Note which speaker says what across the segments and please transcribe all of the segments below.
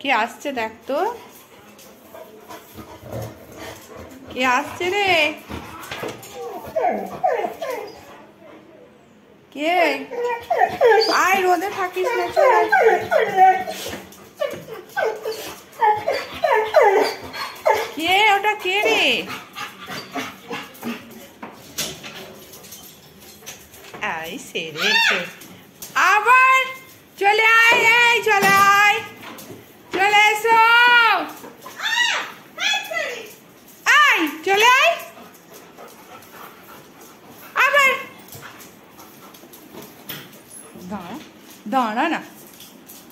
Speaker 1: কে আসছে দেখ তো, কে আসছে রে? কে? আয়, রোদে থাকিস না, চল। কে ওটা? কে রে? আই সেরেছে আবার। চলে আয়, এই চলে আয়, চলে এসো। আয়, চলে আয় আবার। দাঁড়া, দাঁড়া না,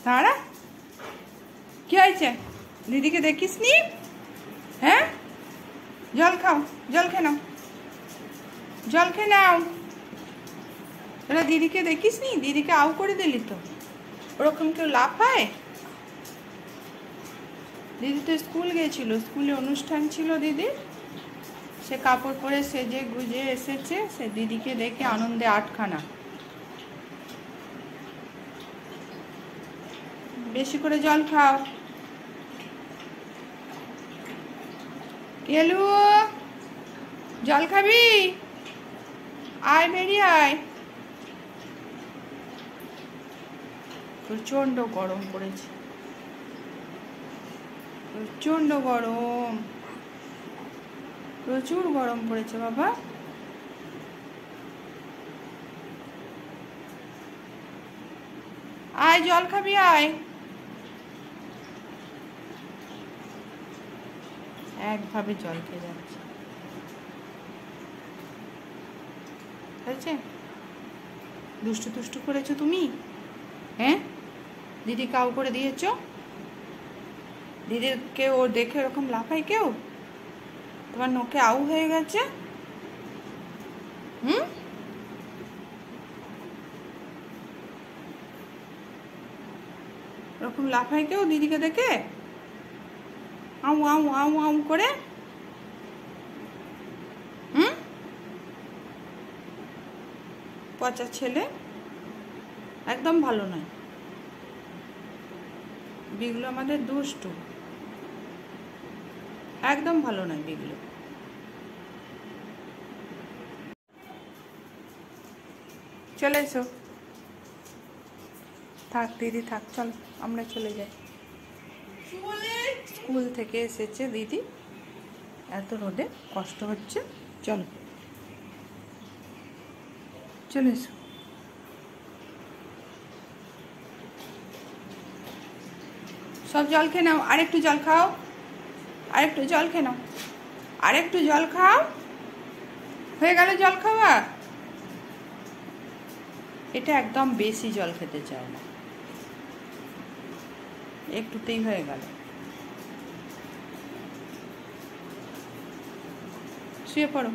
Speaker 1: দাঁড়া। কি হয়েছে? দিদিকে দেখিস নি? হ্যাঁ, জল খাও, জল খেয়ে নাও, জল খেয়ে নাও। তোরা দিদিকে দেখিস নি? দিদিকে আউ করে দিলি তো। ওরকম কেউ লাফায়? দিদি তো স্কুল গেছিল, স্কুলে অনুষ্ঠান ছিল দিদির। সে কাপড় পরে সেজে গুজে এসেছে, সে দিদিকে দেখে আনন্দে আটখানা। বেশি করে জল খাও। কেলু, জল খাবি? আয়, বেরিয়ে আয়। প্রচন্ড গরম পড়েছে, প্রচন্ড গরম, প্রচুর গরম পড়েছে বাবা। আয়, জল খাবি? আয়। একভাবে জল খেয়ে যাচ্ছে। হয়েছে? দুষ্টু দুষ্টু করেছো তুমি? হ্যাঁ, দিদি কাউ করে দিয়েছ? দিদিকে ও দেখে এরকম লাফায় কেউ? তোমার নোকে আউ হয়ে গেছে? এরকম লাফায় কেউ দিদিকে দেখে? আউ আউ আউ আউ করে? পচা ছেলে, একদম ভালো নয়। বিগলু আমাদের দুষ্টু, একদম ভালো নয় বিগলু। চলে এসো। থাক দিদি, থাক, চল আমরা চলে যাই। স্কুল থেকে এসেছে দিদি, এত রোদে কষ্ট হচ্ছে। চলো, চলে এসো। সব জল খেয়ে নাও, আরেকটু জল খাও, আরেকটু জল খেয়ে নাও, আরেকটু জল খাও। হয়ে গেল জল খাওয়া? এটা একদম বেশি জল খেতে চায় না, একটুতেই হয়ে গেল। শুয়ে পড়ো।